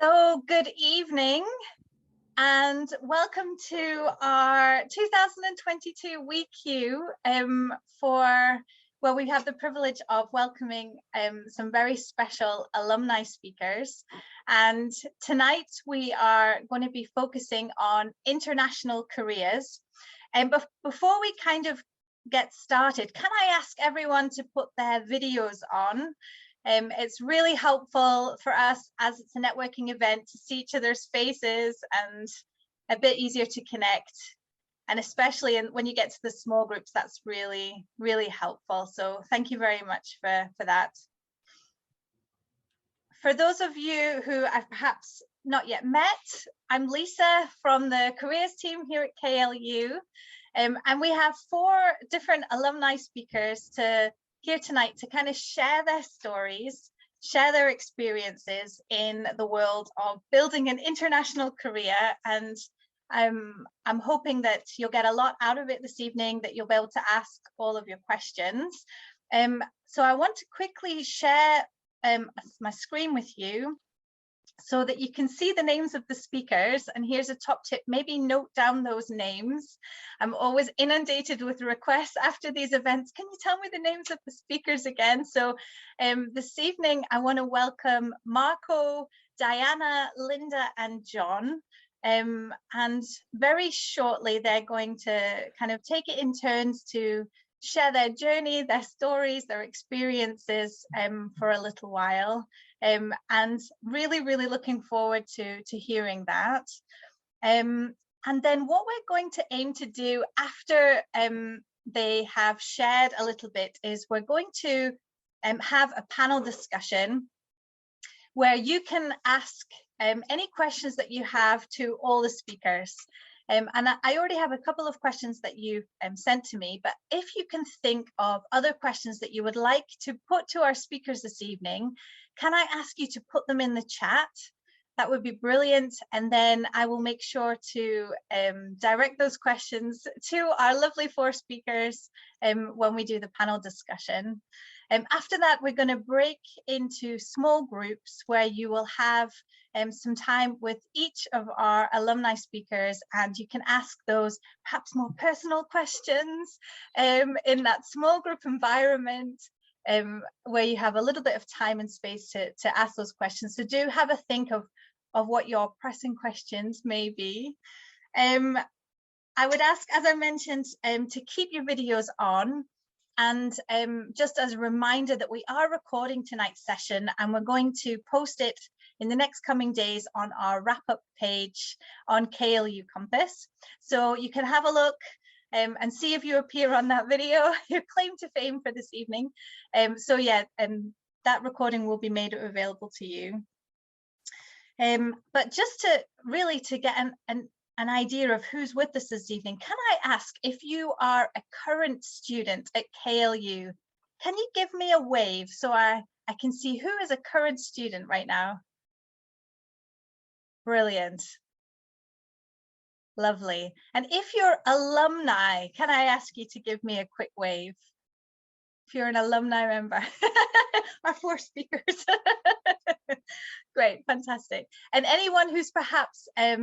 So good evening and welcome to our 2022 WeQ where we have the privilege of welcoming some very special alumni speakers. And tonight we are going to be focusing on international careers. And before we kind of get started, can I ask everyone to put their videos on? It's really helpful for us as it's a networking event to see each other's faces and a bit easier to connect. And especially when you get to the small groups, that's really, really helpful. So thank you very much for that. For those of you who I've perhaps not yet met, I'm Lisa from the careers team here at KLU. And we have 4 different alumni speakers here tonight to kind of share their stories, share their experiences in the world of building an international career. And I'm hoping that you'll get a lot out of it this evening, that you'll be able to ask all of your questions. So I want to quickly share my screen with you so that you can see the names of the speakers. And here's a top tip, maybe note down those names. I'm always inundated with requests after these events. Can you tell me the names of the speakers again? So this evening, I want to welcome Marco, Diana, Linda, and John. And very shortly, they're going to kind of take it in turns to share their journey, their stories, their experiences for a little while. And really, really looking forward to hearing that. And then what we're going to aim to do after they have shared a little bit is we're going to have a panel discussion where you can ask any questions that you have to all the speakers. And I already have a couple of questions that you've sent to me, but if you can think of other questions that you would like to put to our speakers this evening, can I ask you to put them in the chat? That would be brilliant. And then I will make sure to direct those questions to our lovely 4 speakers when we do the panel discussion. After that, we're going to break into small groups where you will have some time with each of our alumni speakers, and you can ask those perhaps more personal questions in that small group environment where you have a little bit of time and space to ask those questions. So do have a think of what your pressing questions may be. I would ask, as I mentioned, to keep your videos on. And just as a reminder that we are recording tonight's session, and we're going to post it in the next coming days on our wrap-up page on KLU Compass. So you can have a look and see if you appear on that video, your claim to fame for this evening. So yeah, that recording will be made available to you. But just to get an idea of who's with us this evening, can I ask, if you are a current student at KLU, can you give me a wave so I can see who is a current student right now? Brilliant. Lovely. And if you're alumni, can I ask you to give me a quick wave? If you're an alumni member, our 4 speakers. Great, fantastic. And anyone who's perhaps a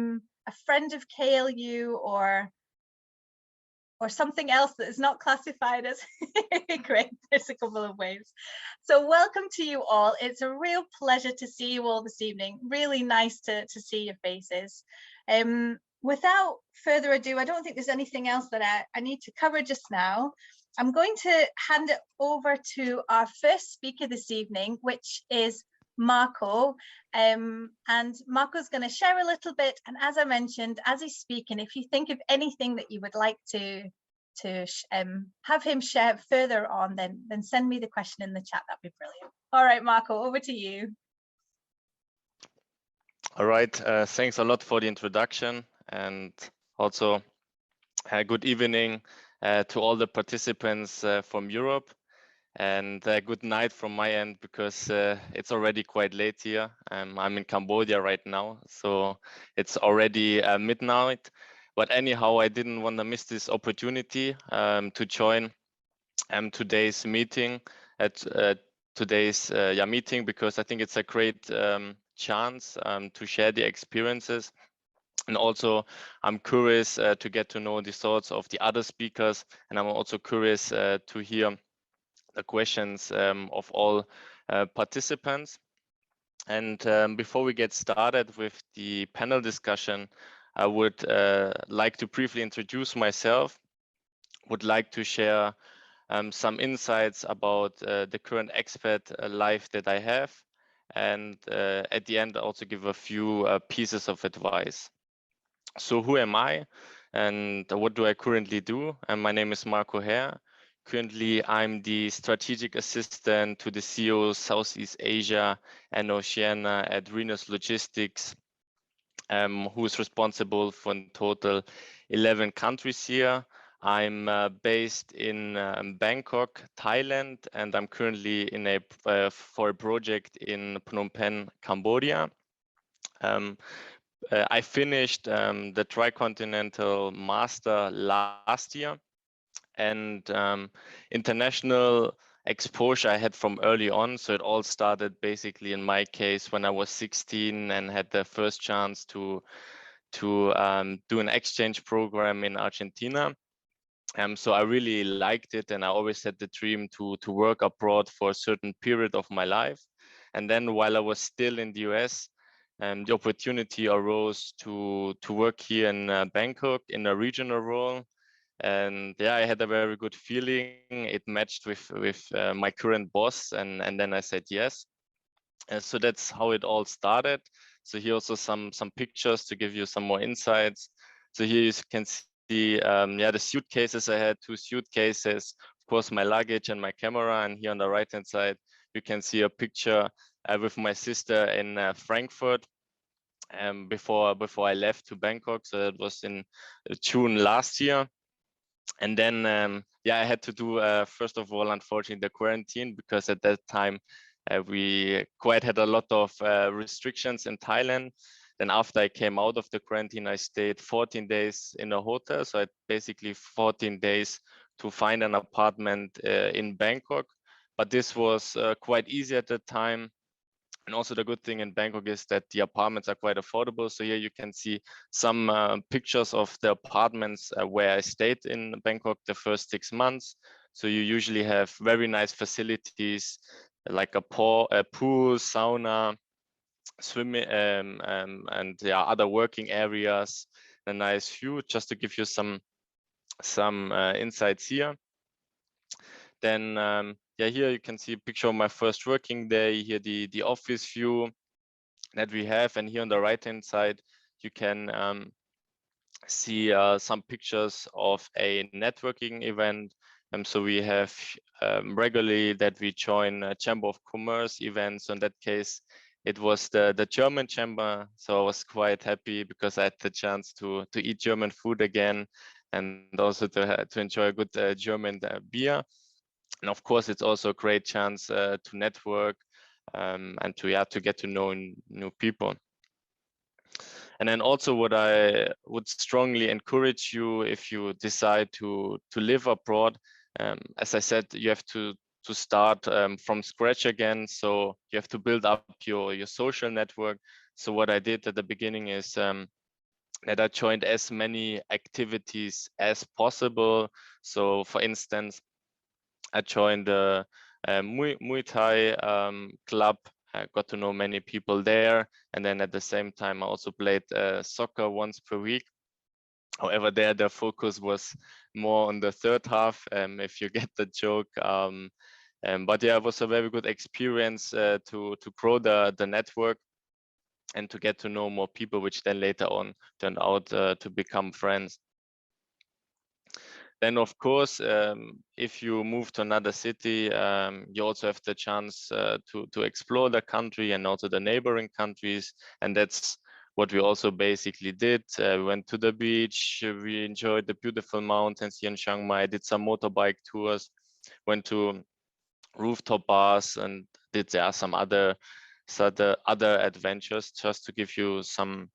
friend of KLU or something else that is not classified as great, there's a couple of waves. So welcome to you all. It's a real pleasure to see you all this evening. Really nice to see your faces. Without further ado, I don't think there's anything else that I need to cover just now. I'm going to hand it over to our first speaker this evening, which is Marco. And Marco's going to share a little bit. And as I mentioned, as he's speaking, if you think of anything that you would like to have him share further on, then send me the question in the chat. That'd be brilliant. All right, Marco, over to you. All right, thanks a lot for the introduction, and also good evening to all the participants from Europe, and good night from my end, because it's already quite late here. I'm in Cambodia right now, so it's already midnight. But anyhow, I didn't want to miss this opportunity to join today's meeting because I think it's a great chance to share the experiences. And also, I'm curious to get to know the thoughts of the other speakers, and I'm also curious to hear the questions of all participants. And before we get started with the panel discussion, I would like to briefly introduce myself, would like to share some insights about the current expat life that I have, and at the end also give a few pieces of advice. So who am I and what do I currently do? And my name is Marco Herr. Currently, I'm the strategic assistant to the CEO Southeast Asia and Oceania at Renus Logistics, who is responsible for in total 11 countries here. I'm based in Bangkok, Thailand, and I'm currently in for a project in Phnom Penh, Cambodia. I finished the Tricontinental Master last year, and international exposure I had from early on. So it all started basically in my case when I was 16 and had the first chance to do an exchange program in Argentina. So I really liked it, and I always had the dream to work abroad for a certain period of my life. And then while I was still in the US, the opportunity arose to work here in Bangkok in a regional role. And yeah, I had a very good feeling. It matched with my current boss, and then I said yes. So that's how it all started. So here also some pictures to give you some more insights. So here you can see the suitcases. I had 2 suitcases, of course my luggage and my camera. And here on the right hand side you can see a picture with my sister in Frankfurt before I left to Bangkok. So that was in June last year. And then I had to do first of all, unfortunately, the quarantine, because at that time we quite had a lot of restrictions in Thailand. Then after I came out of the quarantine, I stayed 14 days in a hotel. So I had basically 14 days to find an apartment in Bangkok. But this was quite easy at the time. And also the good thing in Bangkok is that the apartments are quite affordable. So here you can see some pictures of the apartments where I stayed in Bangkok the first 6 months. So you usually have very nice facilities like a pool, sauna, swimming, and other working areas, a nice view, just to give you some insights here. Then here you can see a picture of my first working day. Here the office view that we have, and here on the right hand side you can see some pictures of a networking event. So we have regularly that we join Chamber of Commerce events. In that case, it was the German chamber. So I was quite happy because I had the chance to eat German food again, and also to enjoy a good German beer. And of course, it's also a great chance to network and to get to know new people. And then also what I would strongly encourage you, if you decide to live abroad, as I said, you have to start from scratch again. So you have to build up your social network. So what I did at the beginning is that I joined as many activities as possible. So for instance, I joined the Muay Thai club. I got to know many people there. And then at the same time, I also played soccer once per week. However, there the focus was more on the third half, if you get the joke. But yeah, it was a very good experience to grow the network and to get to know more people, which then later on turned out to become friends. Then, of course, if you move to another city, you also have the chance to explore the country and also the neighboring countries. And that's what we also basically did. We went to the beach, we enjoyed the beautiful mountains here in Chiang Mai, did some motorbike tours, went to rooftop bars, and did some other adventures, just to give you some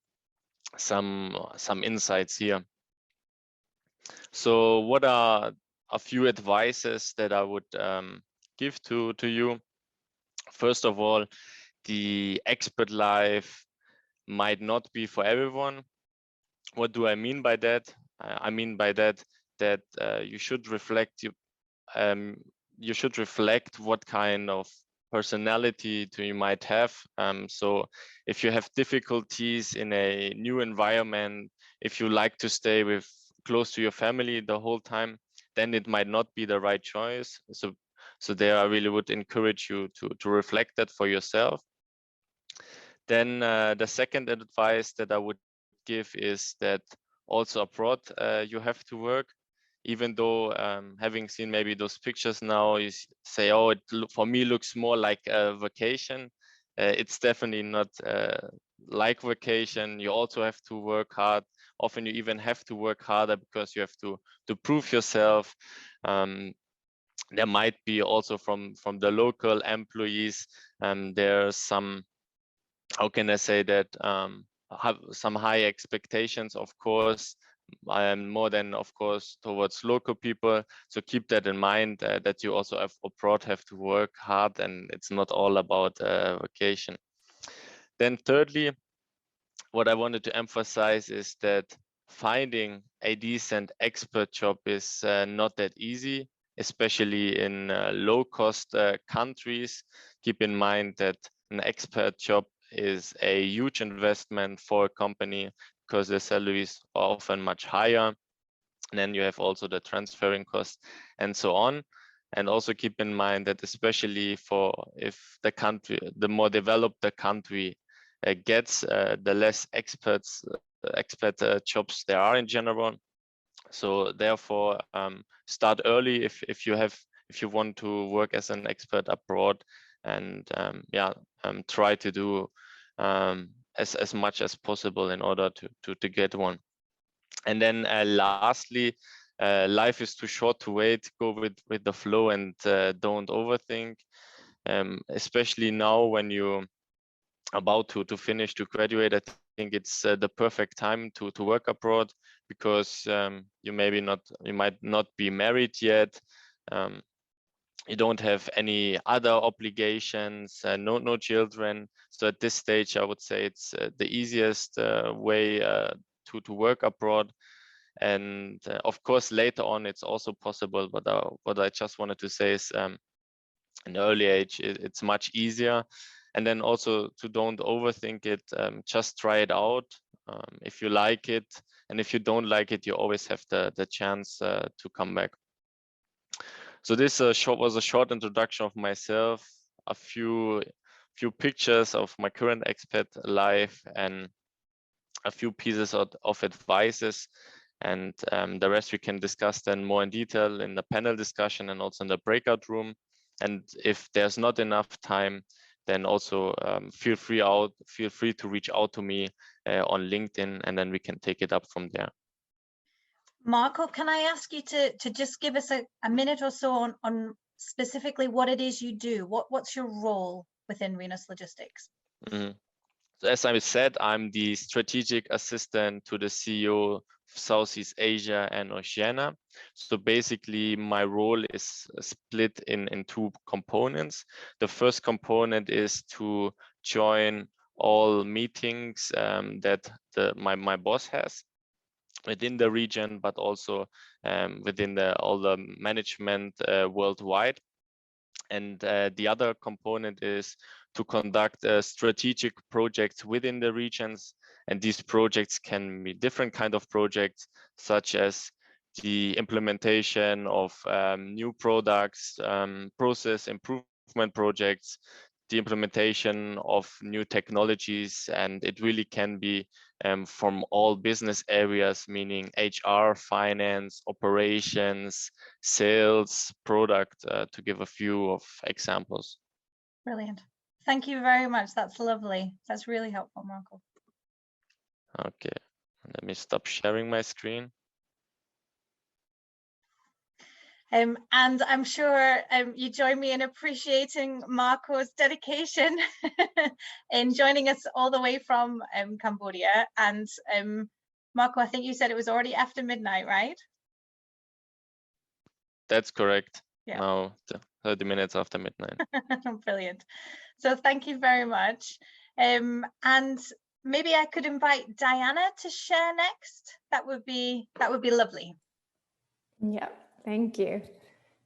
insights here. So what are a few advices that I would give to you? First of all, the expert life might not be for everyone. What do I mean by that? I mean by that you should reflect what kind of personality you might have. So if you have difficulties in a new environment, if you like to stay close to your family the whole time, then it might not be the right choice. So there I really would encourage you to reflect that for yourself. Then the second advice that I would give is that also abroad you have to work. Even though having seen maybe those pictures now, you say, oh, for me looks more like a vacation. It's definitely not like vacation. You also have to work hard. Often you even have to work harder because you have to prove yourself. There might be also from the local employees, there's some, how can I say that, have some high expectations, of course, more than, of course, towards local people. So keep that in mind, that you also abroad have to work hard, and it's not all about vacation. Then thirdly, what I wanted to emphasize is that finding a decent expert job is not that easy, especially in low-cost countries. Keep in mind that an expert job is a huge investment for a company because the salaries are often much higher. And then you have also the transferring costs and so on. And also keep in mind that especially if the more developed the country gets, the less expert jobs there are in general. So therefore, start early if you want to work as an expert abroad, and try to do as much as possible in order to get one. And then lastly, life is too short to wait. Go with the flow and don't overthink. Especially now when you're about to finish, to graduate, I think it's the perfect time to work abroad, because you might not be married yet. You don't have any other obligations, no children. So at this stage, I would say it's the easiest way to work abroad. And of course, later on, it's also possible. But what I just wanted to say is, in the early age, it's much easier. And then also to don't overthink it, just try it out. If you like it, and if you don't like it, you always have the chance to come back. So this was a short introduction of myself, a few pictures of my current expat life, and a few pieces of advices. And the rest we can discuss then more in detail in the panel discussion and also in the breakout room. And if there's not enough time, then also feel free to reach out to me on LinkedIn, and then we can take it up from there. Marco, can I ask you to just give us a minute or so on specifically what it is you do? What's your role within Rhenus Logistics? Mm-hmm. So as I said, I'm the strategic assistant to the CEO of Southeast Asia and Oceania. So basically my role is split in two components. The first component is to join all meetings that my boss has within the region, but also within all the management worldwide. And the other component is to conduct strategic projects within the regions. And these projects can be different kind of projects, such as the implementation of new products, process improvement projects, the implementation of new technologies. And it really can be from all business areas, meaning HR, finance, operations, sales, product, to give a few of examples. Brilliant. Thank you very much. That's lovely. That's really helpful, Marco. Okay, let me stop sharing my screen. And I'm sure you join me in appreciating Marco's dedication in joining us all the way from Cambodia. And Marco, I think you said it was already after midnight, right? That's correct. Yeah. now 30 minutes after midnight. Brilliant. So thank you very much. And maybe I could invite Diana to share next. That would be lovely. Yeah, thank you.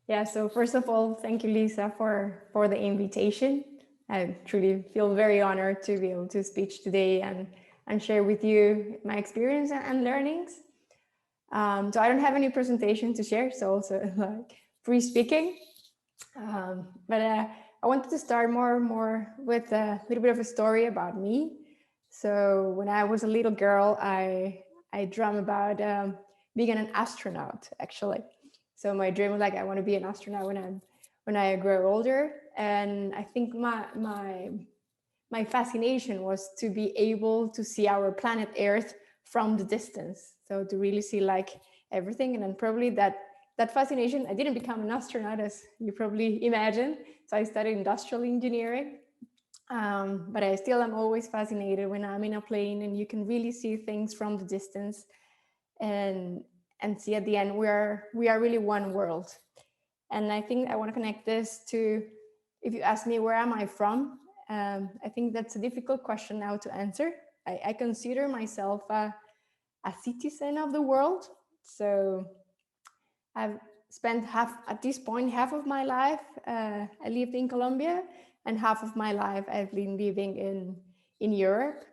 Yeah, so first of all, thank you, Lisa, for the invitation. I truly feel very honored to be able to speak today and share with you my experience and learnings. So I don't have any presentation to share, so also like free speaking. But I wanted to start more with a little bit of a story about me. So when I was a little girl, I dreamt about being an astronaut, actually. So my dream was like, I want to be an astronaut when I grow older. And I think my fascination was to be able to see our planet Earth from the distance. So to really see like everything. And then probably that fascination, I didn't become an astronaut, as you probably imagine. So I studied industrial engineering. But I still am always fascinated when I'm in a plane and you can really see things from the distance and see at the end we are really one world. And I think I want to connect this to, if you ask me where am I from, I think that's a difficult question now to answer. I consider myself a citizen of the world. So I've spent half of my life, I lived in Colombia, and half of my life I've been living in Europe.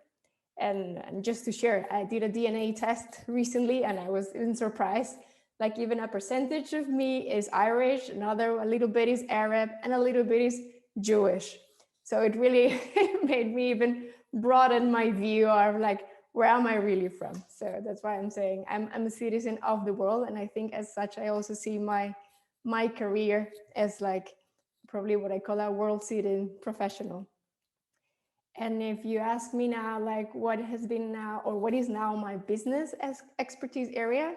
And just to share, I did a DNA test recently and I was even surprised. Like even a percentage of me is Irish, another a little bit is Arab, and a little bit is Jewish. So it really made me even broaden my view of like, where am I really from? So that's why I'm saying I'm a citizen of the world. And I think as such, I also see my career as like probably what I call a world citizen professional. And if you ask me now, like what has been now, or what is now my business as expertise area,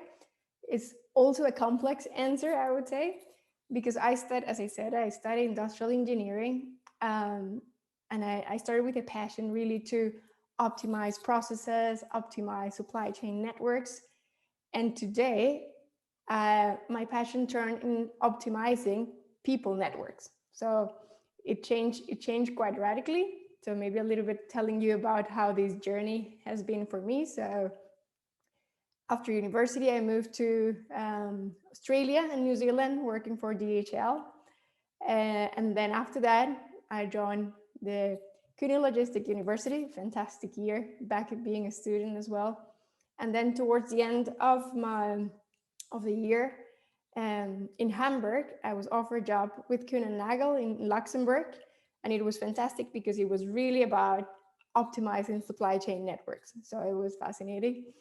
it's also a complex answer, I would say, because as I said, I studied industrial engineering. And I started with a passion really to optimize processes, optimize supply chain networks. And today, my passion turned in optimizing people networks. So it changed quite radically. So maybe a little bit telling you about how this journey has been for me. So after university, I moved to Australia and New Zealand, working for DHL. And then after that, I joined the CUNY Logistic University, fantastic year, back at being a student as well. And then towards the end of the year, in Hamburg, I was offered a job with Kuehne & Nagel in Luxembourg. And it was fantastic because it was really about optimizing supply chain networks. So it was fascinating.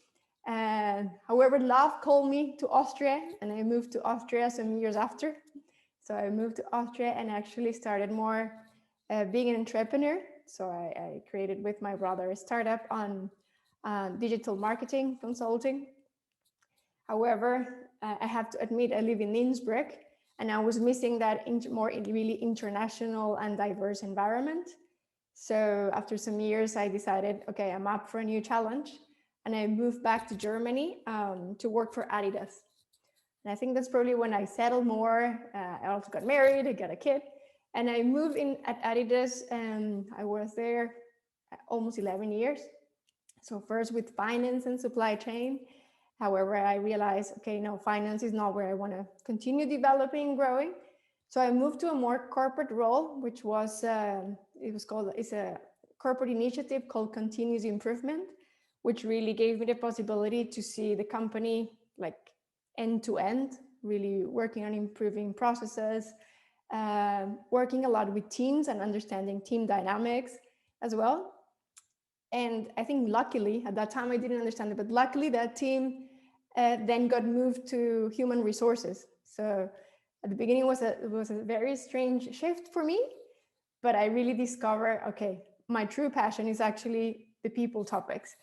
However, love called me to Austria, and I moved to Austria some years after. So I moved to Austria and actually started more being an entrepreneur. So I created with my brother a startup on digital marketing consulting. However, I have to admit, I live in Innsbruck, and I was missing that really international and diverse environment. So after some years, I decided, okay, I'm up for a new challenge. And I moved back to Germany to work for Adidas. And I think that's probably when I settled more. I also got married, I got a kid. And I moved in at Adidas, and I was there almost 11 years. So first with finance and supply chain. However, I realized, okay, no, finance is not where I want to continue developing, growing. So I moved to a more corporate role, which was, it's a corporate initiative called Continuous Improvement, which really gave me the possibility to see the company like end to end, really working on improving processes, working a lot with teams and understanding team dynamics as well. And I think luckily, at that time I didn't understand it, but luckily that team then got moved to human resources. So at the beginning it was a very strange shift for me, but I really discovered, okay, my true passion is actually the people topics.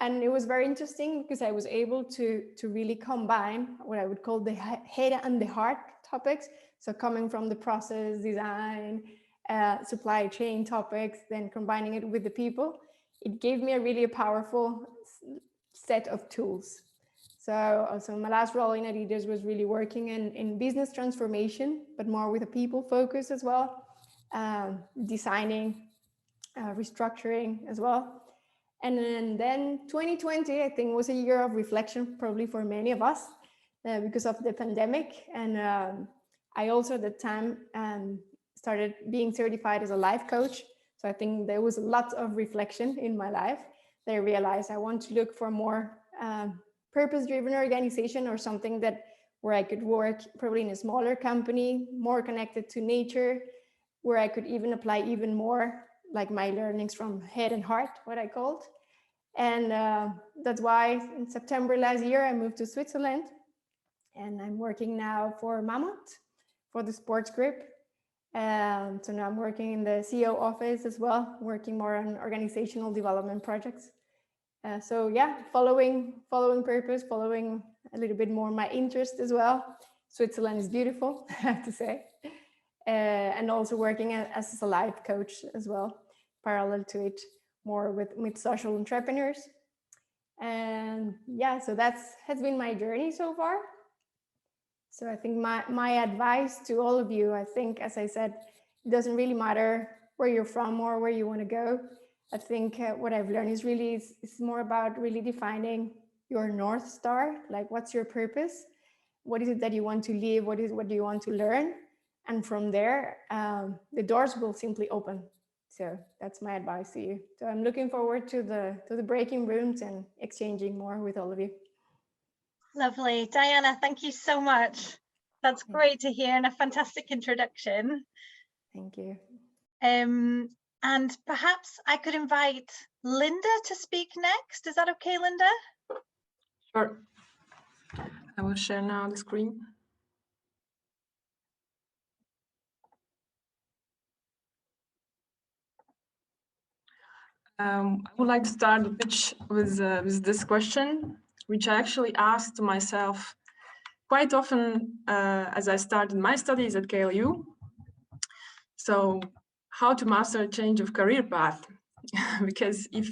And it was very interesting because I was able to really combine what I would call the head and the heart topics. So coming from the process design, supply chain topics, then combining it with the people, it gave me a really powerful set of tools. So my last role in Adidas was really working in business transformation, but more with a people focus as well, designing, restructuring as well. And then 2020, I think, was a year of reflection, probably for many of us, because of the pandemic. And I also at the time started being certified as a life coach. So I think there was a lot of reflection in my life that I realized I want to look for more purpose-driven organization, or something that where I could work probably in a smaller company, more connected to nature, where I could even apply even more like my learnings from head and heart, what I called. And that's why in September last year, I moved to Switzerland, and I'm working now for Mammoth, for the sports group. So now I'm working in the CEO office as well, working more on organizational development projects. So yeah, following purpose, following a little bit more my interest as well. Switzerland is beautiful, I have to say. And also working as a life coach as well, parallel to it, more with social entrepreneurs. And yeah, so has been my journey so far. So I think my advice to all of you, I think, as I said, it doesn't really matter where you're from or where you want to go. I think what I've learned is really, it's more about really defining your North Star, like what's your purpose? What is it that you want to live? What do you want to learn? And from there, the doors will simply open. So that's my advice to you. So I'm looking forward to the breaking rooms and exchanging more with all of you. Lovely. Diana, thank you so much. That's great to hear, and a fantastic introduction. Thank you. And perhaps I could invite Linda to speak next. Is that okay, Linda? Sure. I will share now the screen. I would like to start the pitch with this question, which I actually asked myself quite often as I started my studies at KLU. So, how to master a change of career path? Because if,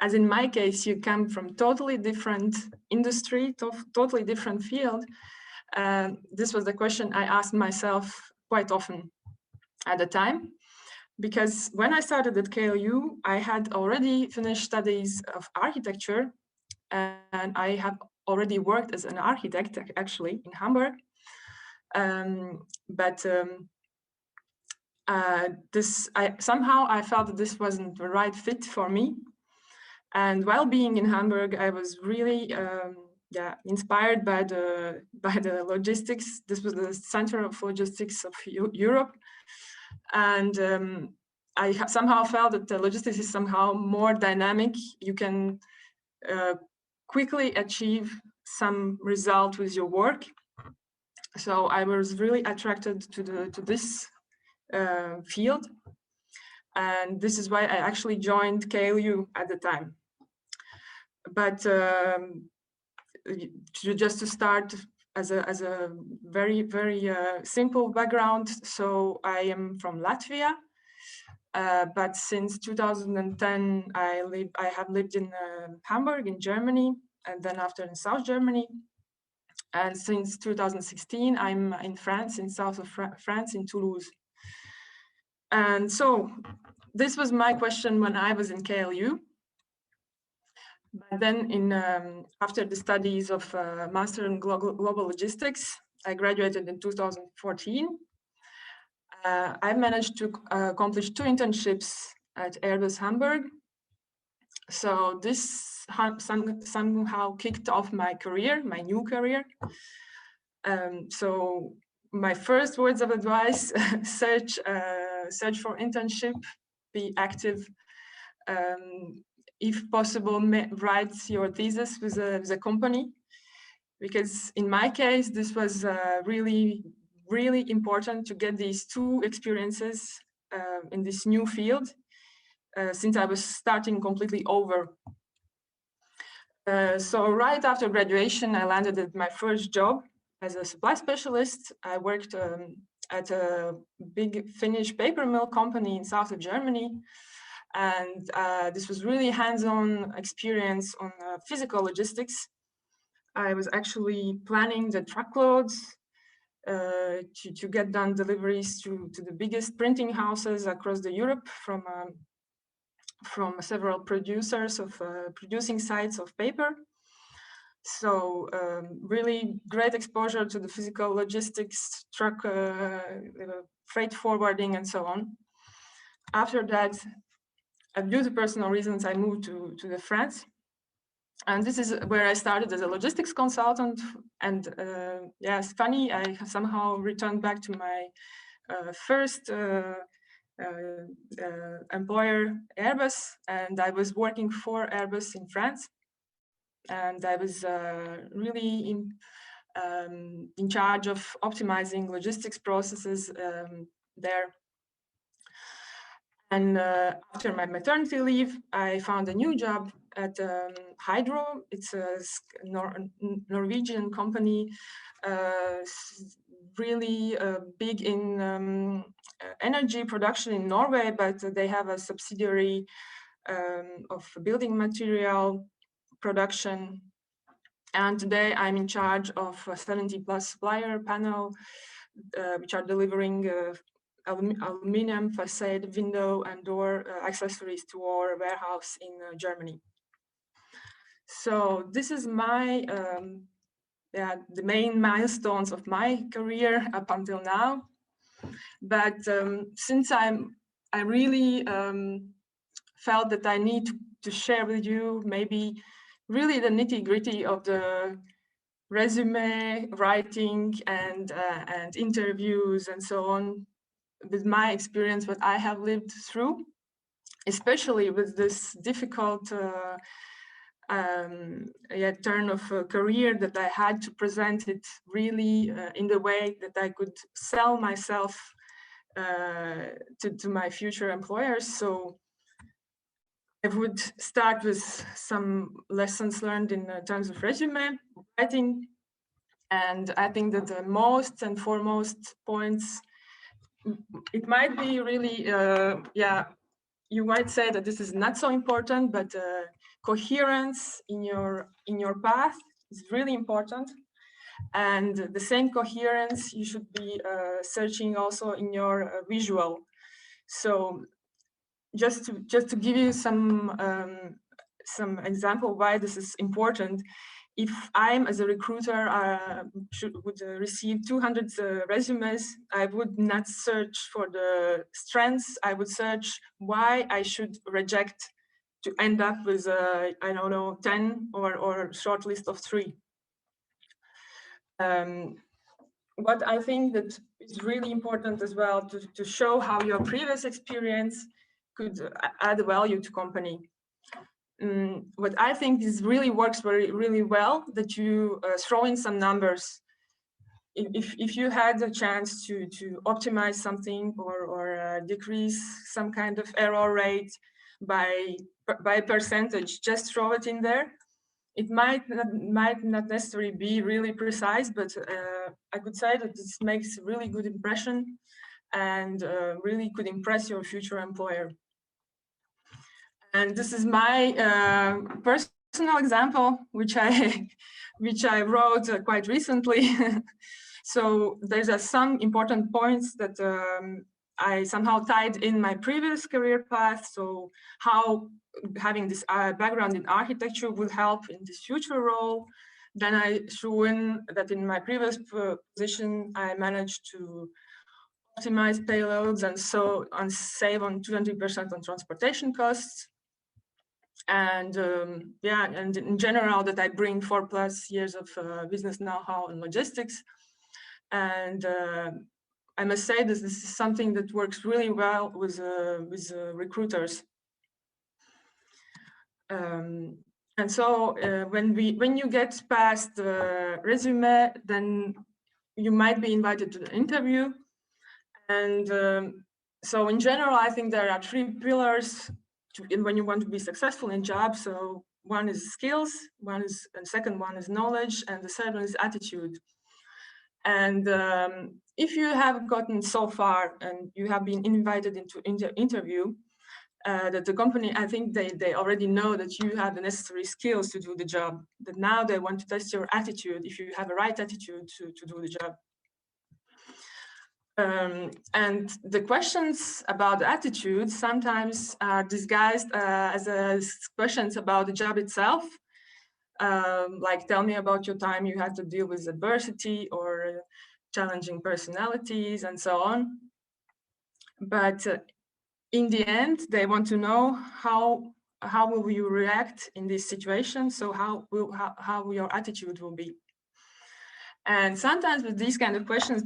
as in my case, you come from totally different industry, totally different field, this was the question I asked myself quite often at the time. Because when I started at KLU, I had already finished studies of architecture, and I have already worked as an architect, actually, in Hamburg. Somehow I felt that this wasn't the right fit for me. And while being in Hamburg, I was really inspired by the logistics. This was the center of logistics of Europe. And I somehow felt that the logistics is somehow more dynamic. You can quickly achieve some result with your work. So I was really attracted to this field. And this is why I actually joined KLU at the time. But just to start as a very, very simple background, so I am from Latvia, but since 2010 I have lived in Hamburg in Germany, and then after in South Germany, and since 2016 I'm in France, in south of France, in Toulouse. And so this was my question when I was in KLU. But then after the studies of Master in Global Logistics, I graduated in 2014. I managed to accomplish 2 internships at Airbus Hamburg. So this somehow kicked off my career, my new career. So my first words of advice, search for internship, be active. If possible, write your thesis with a company, because in my case, this was really, really important to get these 2 experiences in this new field, since I was starting completely over. So right after graduation, I landed at my first job as a supply specialist. I worked at a big Finnish paper mill company in south of Germany. And this was really hands-on experience on physical logistics. I was actually planning the truckloads to get done deliveries to the biggest printing houses across the Europe from several producers of producing sites of paper. So really great exposure to the physical logistics, truck, freight forwarding, and so on. After that, due to personal reasons, I moved to the France. And this is where I started as a logistics consultant. And yeah, it's funny, I somehow returned back to my first employer, Airbus, and I was working for Airbus in France. And I was really in charge of optimizing logistics processes there. And after my maternity leave, I found a new job at Hydro. It's a Norwegian company, really big in energy production in Norway, but they have a subsidiary of building material production. And today I'm in charge of a 70+ supplier panel, which are delivering aluminum facade, window and door accessories to our warehouse in Germany. So this is my, the main milestones of my career up until now. But since I really felt that I need to share with you maybe really the nitty-gritty of the resume writing and interviews and so on, with my experience, what I have lived through, especially with this difficult turn of career that I had to present it really in the way that I could sell myself to my future employers. So I would start with some lessons learned in terms of resume writing. And I think that the most and foremost points, it might be really, you might say that this is not so important, but coherence in your path is really important. And the same coherence you should be searching also in your visual. So just to give you some example why this is important. If I'm, as a recruiter, would receive 200 resumes, I would not search for the strengths. I would search why I should reject to end up with, I don't know, 10 or short list of 3. What I think that is really important as well to show how your previous experience could add value to company. What I think is really works really well, that you throw in some numbers. If you had a chance to optimize something or decrease some kind of error rate by percentage, just throw it in there. It might not necessarily be really precise, but I could say that this makes a really good impression and really could impress your future employer. And this is my personal example, which I wrote quite recently. So there's some important points that I somehow tied in my previous career path. So how having this background in architecture will help in this future role. Then I threw in that in my previous position, I managed to optimize payloads and so save on 20% on transportation costs. And and in general, that I bring 4+ years of business know-how and logistics. And I must say this is something that works really well with recruiters. And so when you get past the resume, then you might be invited to the interview. And so in general, I think there are 3 pillars when you want to be successful in job. So one is skills, and second one is knowledge, and the third one is attitude. And if you have gotten so far and you have been invited into interview, that the company, I think they already know that you have the necessary skills to do the job, that now they want to test your attitude, if you have a right attitude to do the job. And the questions about attitude sometimes are disguised as questions about the job itself. Like, tell me about your time you had to deal with adversity or challenging personalities and so on. But in the end, they want to know how will you react in this situation? So how your attitude will be. And sometimes with these kind of questions,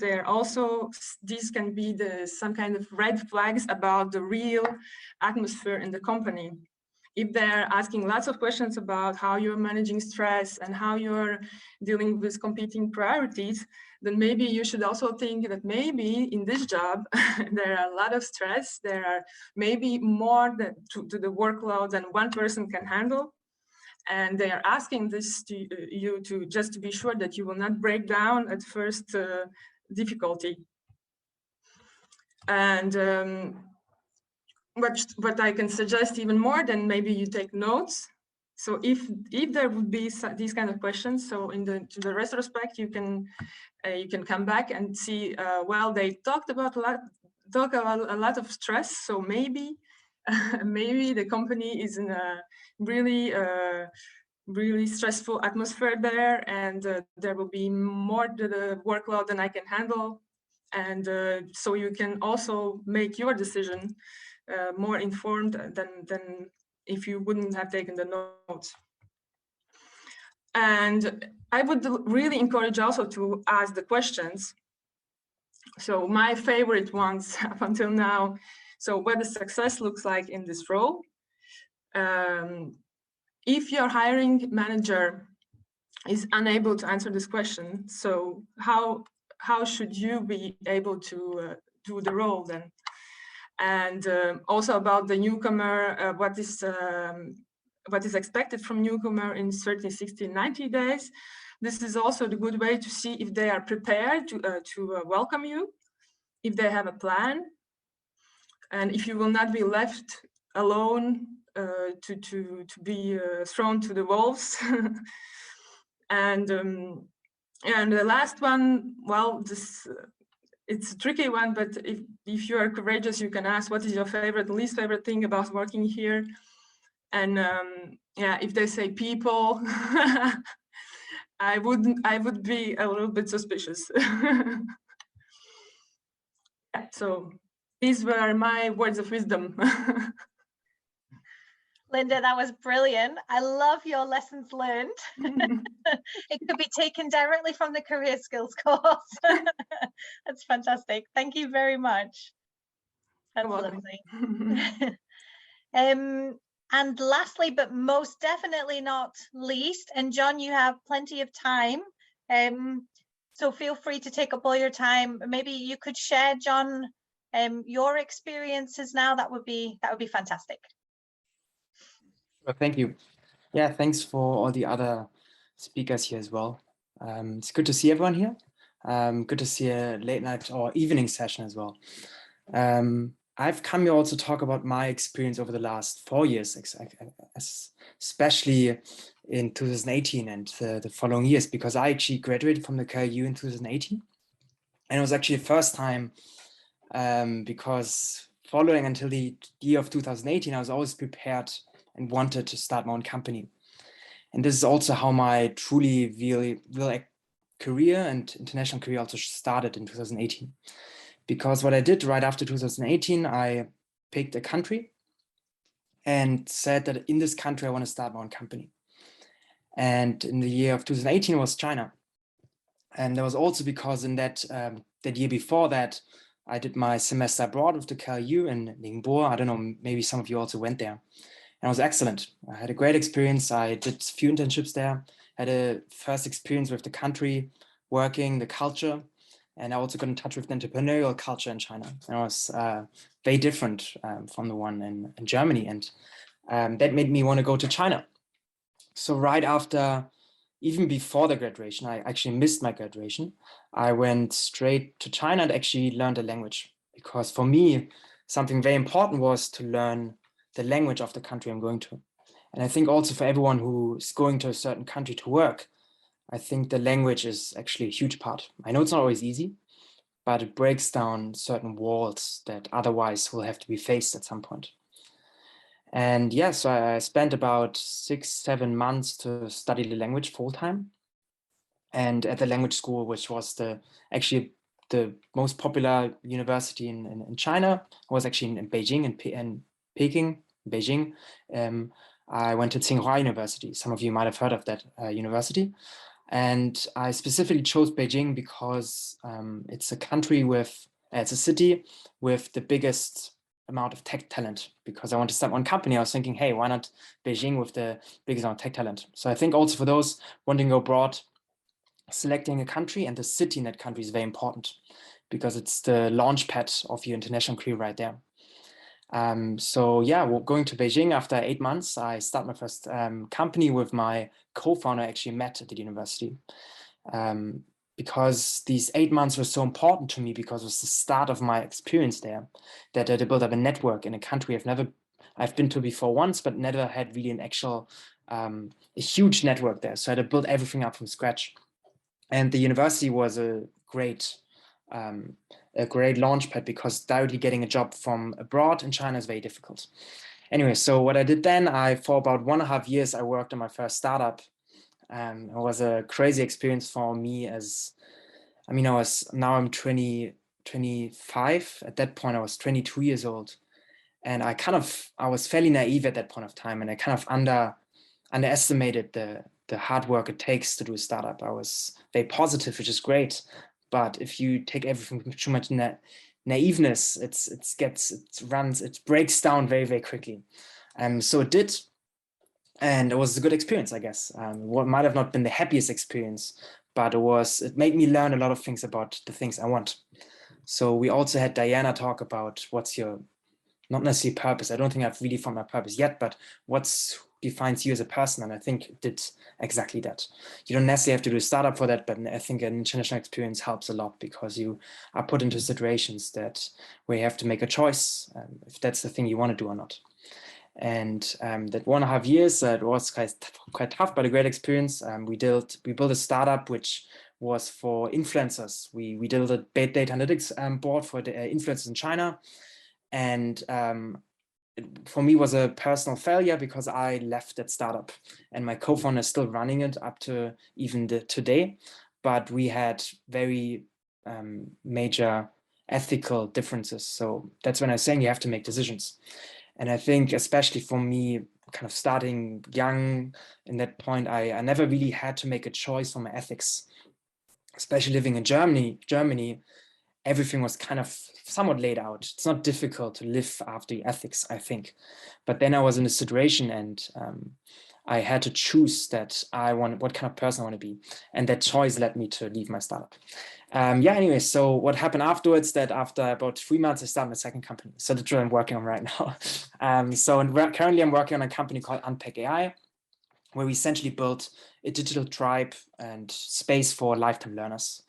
these can be some kind of red flags about the real atmosphere in the company. If they're asking lots of questions about how you're managing stress and how you're dealing with competing priorities, then maybe you should also think that maybe in this job, there are a lot of stress. There are maybe more to the workload than one person can handle. And they are asking this to you just to be sure that you will not break down at first difficulty. And what I can suggest even more, then maybe you take notes. So if there would be these kind of questions, so in the retrospect, you can come back and see. Well, they talked about a lot of stress. So maybe maybe the company is in a really stressful atmosphere there, and there will be more to the workload than I can handle. And so you can also make your decision more informed than if you wouldn't have taken the notes. And I would really encourage also to ask the questions. So my favorite ones up until now. So what the success looks like in this role. If your hiring manager is unable to answer this question, so how should you be able to do the role then? And also about the newcomer, what is expected from newcomer in 30, 60, 90 days. This is also the good way to see if they are prepared to welcome you, if they have a plan, and if you will not be left alone to be thrown to the wolves. And the last one, well, it's a tricky one, but if you are courageous, you can ask, what is your favorite, least favorite thing about working here? And yeah, if they say people, I would be a little bit suspicious. Yeah, so these were my words of wisdom. Linda, that was brilliant. I love your lessons learned. It could be taken directly from the career skills course. That's fantastic. Thank you very much. That's lovely. And lastly, but most definitely not least, and John, you have plenty of time. So feel free to take up all your time. Maybe you could share, John, your experiences now. That would be fantastic. Well, thank you. Yeah, thanks for all the other speakers here as well. It's good to see everyone here. Good to see a late night or evening session as well. I've come here also to talk about my experience over the last 4 years, especially in 2018 and the following years, because I actually graduated from the KLU in 2018. And it was actually the first time because following until the year of 2018, I was always prepared and wanted to start my own company. And this is also how my truly real career and international career also started in 2018. Because what I did right after 2018, I picked a country and said that in this country, I want to start my own company. And in the year of 2018 was China. And that was also because in that year before that, I did my semester abroad with the KLU in Ningbo. I don't know, maybe some of you also went there. And it was excellent. I had a great experience. I did a few internships there, had a first experience with the country, working, the culture. And I also got in touch with the entrepreneurial culture in China. And it was very different from the one in Germany. And that made me want to go to China. So right after, even before the graduation, I actually missed my graduation. I went straight to China and actually learned the language. Because for me, something very important was to learn the language of the country I'm going to. And I think also for everyone who's going to a certain country to work, I think the language is actually a huge part. I know it's not always easy, but it breaks down certain walls that otherwise will have to be faced at some point. And yeah, so I spent about 6-7 months to study the language full-time. And at the language school, which was actually the most popular university in China, I was actually in Beijing and Peking, Beijing. I went to Tsinghua University. Some of you might have heard of that university. And I specifically chose Beijing because it's a country it's a city with the biggest amount of tech talent. Because I want to start one company, I was thinking, hey, why not Beijing with the biggest amount of tech talent? So I think also for those wanting to go abroad, selecting a country and the city in that country is very important because it's the launch pad of your international career right there. So yeah, going to Beijing after 8 months, I started my first company with my co-founder I actually met at the university. Because these 8 months were so important to me because it was the start of my experience there, that I built up a network in a country I've been to before once, but never had really an actual, a huge network there. So I had to build everything up from scratch. And the university was a great launchpad because directly getting a job from abroad in China is very difficult. Anyway, so what I did then, for about 1.5 years, I worked on my first startup. It was a crazy experience for me now I'm 25. At that point, I was 22 years old. And I was fairly naive at that point of time. And I kind of underestimated the hard work it takes to do a startup. I was very positive, which is great. But if you take everything with too much naiveness, it breaks down very, very quickly. So it did. And it was a good experience, I guess. What might have not been the happiest experience, but it made me learn a lot of things about the things I want. So we also had Diana talk about what's your, not necessarily purpose. I don't think I've really found my purpose yet, but what defines you as a person. And I think it did exactly that. You don't necessarily have to do a startup for that, but I think an international experience helps a lot because you are put into situations where you have to make a choice if that's the thing you want to do or not. And that 1.5 years, it was quite tough, but a great experience. We built a startup which was for influencers. We did a data analytics board for the influencers in China. And for me was a personal failure because I left that startup and my co-founder is still running it up to even today. But we had very major ethical differences. So that's when I was saying you have to make decisions. And I think especially for me, kind of starting young in that point, I never really had to make a choice for my ethics. Especially living in Germany, everything was kind of somewhat laid out. It's not difficult to live after the ethics, I think. But then I was in a situation and I had to choose what kind of person I want to be. And that choice led me to leave my startup. Anyway, so what happened afterwards, that after about 3 months, I started my second company. So that's what I'm working on right now. Currently I'm working on a company called Unpack AI, where we essentially built a digital tribe and space for lifetime learners.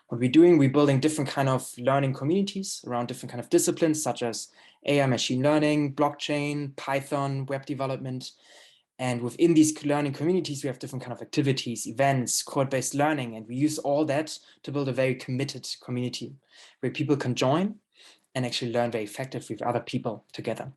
What we're doing, we're building different kind of learning communities around different kind of disciplines, such as AI, machine learning, blockchain, Python, web development. And within these learning communities, we have different kind of activities, events, code-based learning. And we use all that to build a very committed community where people can join and actually learn very effectively with other people together.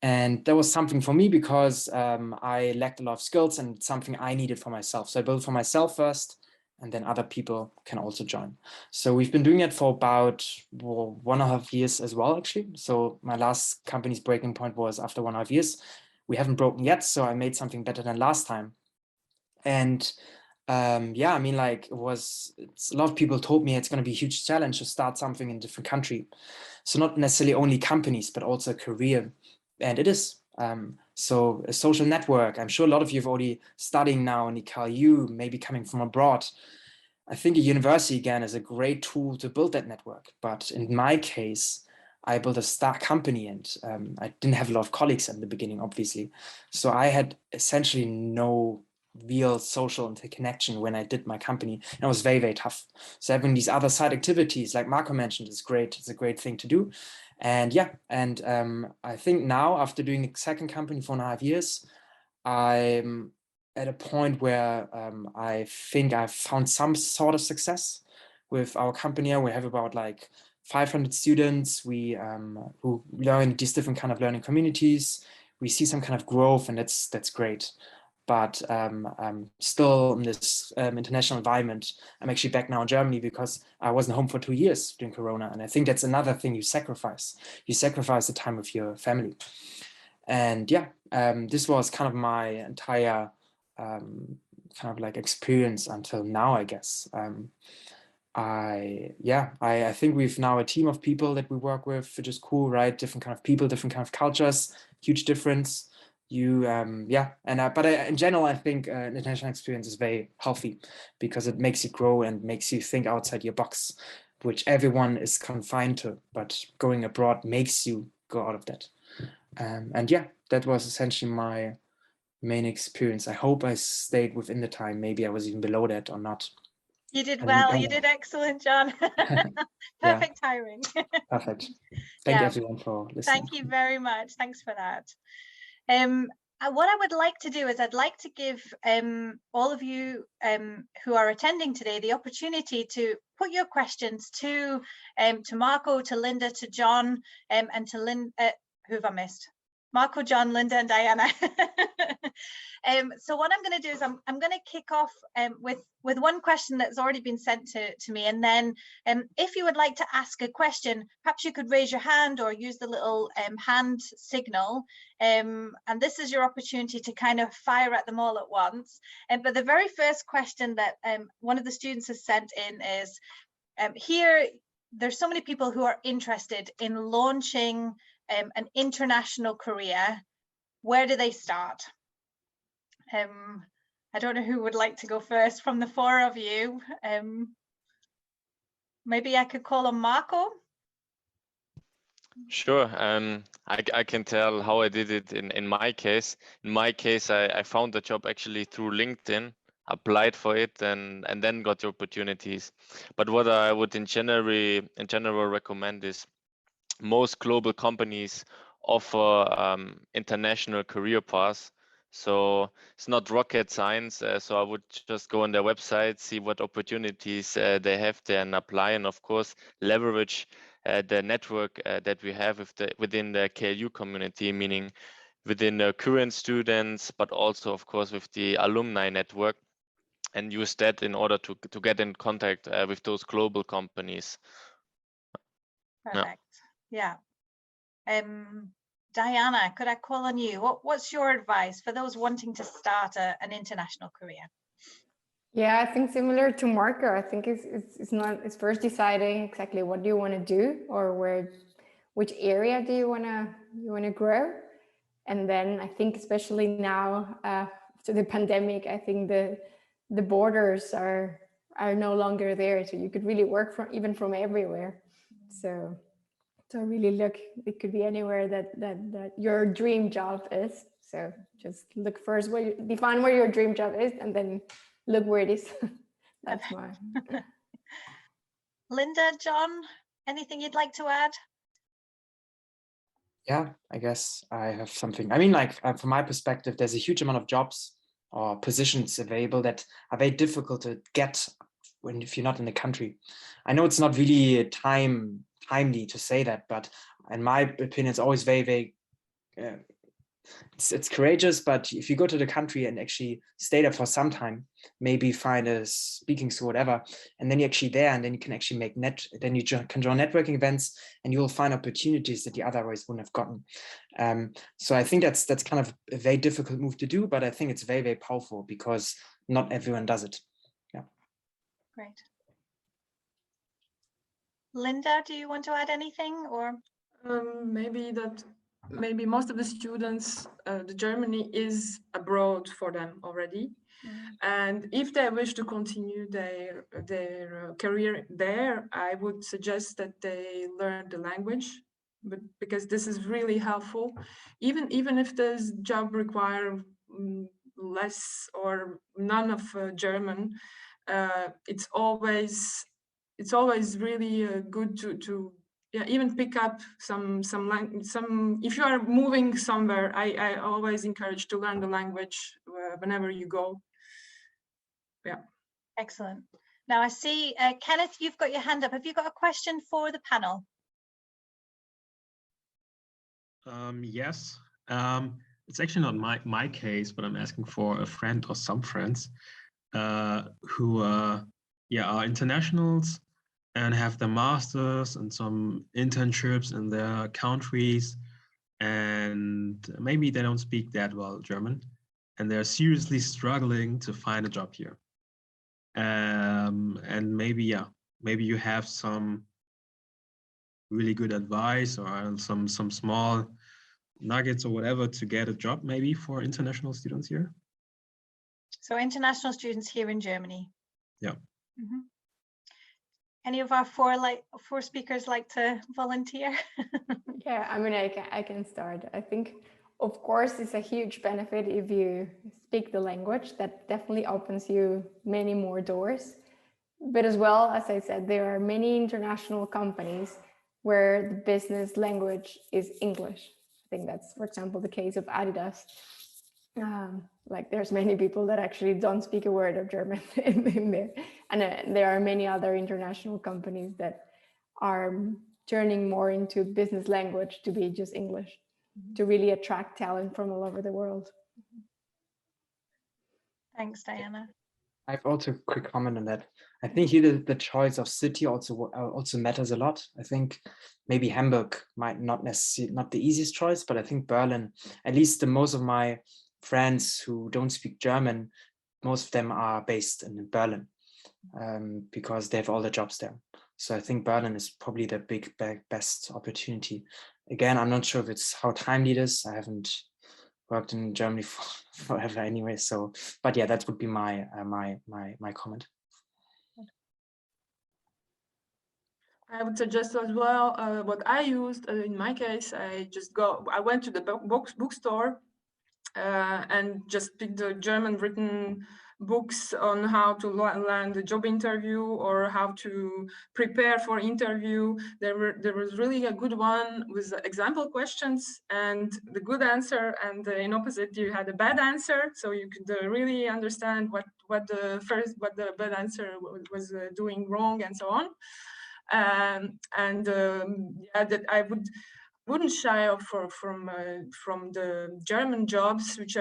And that was something for me because I lacked a lot of skills and something I needed for myself. So I built for myself first, and then other people can also join. So we've been doing it for about 1.5 years as well, actually. So my last company's breaking point was after 1.5 years. We haven't broken yet, so I made something better than last time. And a lot of people told me it's going to be a huge challenge to start something in a different country. So not necessarily only companies, but also a career. And it is. So a social network. I'm sure a lot of you have already studying now in the KLU, maybe coming from abroad. I think a university, again, is a great tool to build that network. But in my case, I built a start company and I didn't have a lot of colleagues in the beginning, obviously. So I had essentially no real social interconnection when I did my company. And it was very, very tough. So having these other side activities, like Marco mentioned, is great. It's a great thing to do. And yeah, and I think now, after doing the second company for 4.5 years, I'm at a point where I think I've found some sort of success with our company. We have about like 500 students who learn these different kind of learning communities. We see some kind of growth, and that's great. But I'm still in this international environment. I'm actually back now in Germany because I wasn't home for 2 years during Corona. And I think that's another thing you sacrifice. You sacrifice the time with your family. And yeah, this was kind of my entire kind of like experience until now, I guess. I think we've now a team of people that we work with, which is cool, right? Different kind of people, different kind of cultures, huge difference. But in general, I think an international experience is very healthy because it makes you grow and makes you think outside your box, which everyone is confined to, but going abroad makes you go out of that. And yeah, that was essentially my main experience. I hope I stayed within the time. Maybe I was even below that or not. You did well. You did excellent, John. Perfect timing. Perfect. Thank everyone for listening. Thank you very much. Thanks for that. What I would like to do is I'd like to give all of you who are attending today the opportunity to put your questions to Marco, to Linda, to John, and to who have I missed? Marco, John, Linda, and Diana. So what I'm going to do is I'm going to kick off with one question that's already been sent to me, and then if you would like to ask a question, perhaps you could raise your hand or use the little hand signal, and this is your opportunity to kind of fire at them all at once. But the very first question that one of the students has sent in is, here there's so many people who are interested in launching an international career. Where do they start? I don't know who would like to go first from the four of you. Maybe I could call on Marco. Sure. I can tell how I did it in my case. In my case, I found the job actually through LinkedIn, applied for it, and then got the opportunities. But what I would in general recommend is most global companies offer international career paths. So it's not rocket science. So I would just go on their website, see what opportunities they have there, and apply, and of course leverage the network that we have within the KLU community, meaning within the current students, but also of course with the alumni network, and use that in order to get in contact with those global companies. Perfect. Yeah. Diana, could I call on you? What's your advice for those wanting to start an international career? Yeah, I think similar to Marco. I think it's first deciding exactly what do you want to do, or which area do you want to grow, and then I think especially now after the pandemic, I think the borders are no longer there, so you could really work from everywhere. So really look, it could be anywhere that your dream job is. So just look first define where your dream job is, and then look where it is. That's mine. Linda, John, anything you'd like to add? Yeah, I guess I have something. I mean, like from my perspective, there's a huge amount of jobs or positions available that are very difficult to get if you're not in the country. I know it's not really timely to say that, but in my opinion, it's always very, very it's courageous. But if you go to the country and actually stay there for some time, maybe find a speaking school, whatever, and then you're actually there, and then you can actually then you can join networking events, and you will find opportunities that you otherwise wouldn't have gotten. So I think that's kind of a very difficult move to do, but I think it's very, very powerful because not everyone does it. Yeah. Great. Linda, do you want to add anything, or? Maybe most of the students, the Germany is abroad for them already. And if they wish to continue their career there, I would suggest that they learn the language, because this is really helpful. Even if this job require less or none of German, it's always really good to yeah, even pick up some if you are moving somewhere. I always encourage to learn the language whenever you go. Yeah. Excellent. Now I see Kenneth, you've got your hand up. Have you got a question for the panel? Yes. It's actually not my case, but I'm asking for a friend or some friends who are internationals and have their masters and some internships in their countries, and maybe they don't speak that well German, and they're seriously struggling to find a job here. And maybe you have some really good advice or some small nuggets or whatever to get a job maybe for international students here. So international students here in Germany. Yeah. Mm-hmm. Any of our four speakers like to volunteer? Yeah, I mean, I can start. I think, of course, it's a huge benefit if you speak the language. That definitely opens you many more doors. But as well, as I said, there are many international companies where the business language is English. I think that's, for example, the case of Adidas. Like there's many people that actually don't speak a word of German in there. And there are many other international companies that are turning more into business language to be just English, to really attract talent from all over the world. Thanks, Diana. I have also a quick comment on that. I think here the choice of city also matters a lot. I think maybe Hamburg might not necessarily not the easiest choice, but I think Berlin, at least most of my friends who don't speak German, most of them are based in Berlin because they have all the jobs there. So I think Berlin is probably the best opportunity. Again, I'm not sure if it's how timely it is. I haven't worked in Germany forever anyway. So, but yeah, that would be my my comment. I would suggest as well what I used in my case. I went to the bookstore and just picked the German written books on how to land a job interview or how to prepare for interview. There was really a good one with example questions and the good answer, and in opposite you had a bad answer, so you could really understand what the bad answer was doing wrong and so on. Yeah, that I wouldn't shy off from the German jobs, which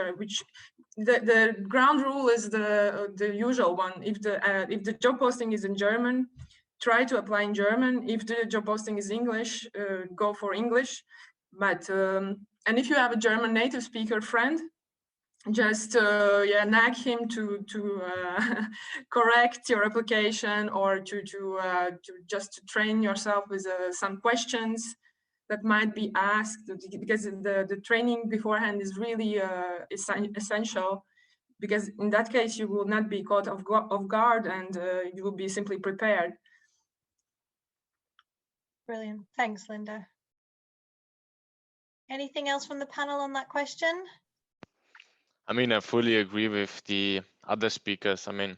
the ground rule is the usual one. If the job posting is in German, try to apply in German. If the job posting is English, go for English. But and if you have a German native speaker friend, just nag him to correct your application or to just to train yourself with some questions that might be asked, because the training beforehand is really essential, because in that case you will not be caught off guard and you will be simply prepared. Brilliant. Thanks, Linda. Anything else from the panel on that question? I mean, I fully agree with the other speakers. I mean,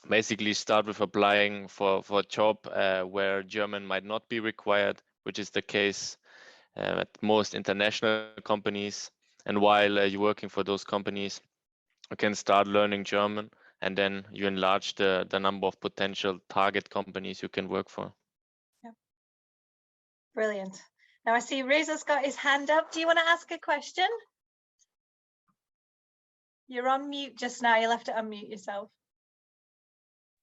basically start with applying for a job where German might not be required, which is the case at most international companies. And while you're working for those companies, you can start learning German, and then you enlarge the number of potential target companies you can work for. Yep. Brilliant. Now I see Reza's got his hand up. Do you want to ask a question? You're on mute just now. You'll have to unmute yourself.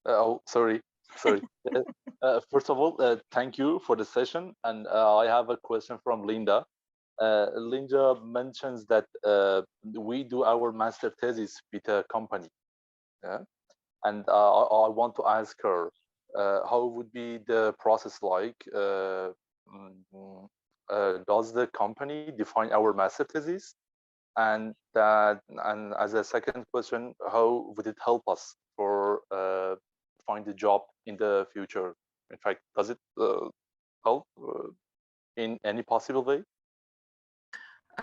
Oh, sorry. First of all, thank you for the session. And I have a question from Linda. Linda mentions that we do our master thesis with a company. Yeah? And I want to ask her, how would be the process like? Does the company define our master thesis? And as a second question, how would it help us for find a job in the future? In fact, does it help in any possible way?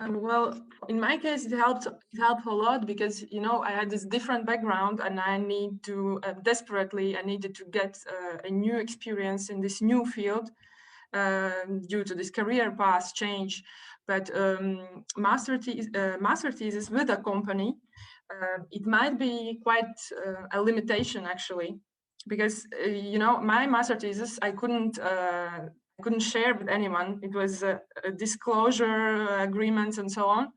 Well, in my case, it helped a lot because, you know, I had this different background and I need to desperately, I needed to get a new experience in this new field due to this career path change. But master thesis with a company, it might be quite a limitation actually, because, you know, my master thesis, I couldn't share with anyone. It was a disclosure agreements and so on.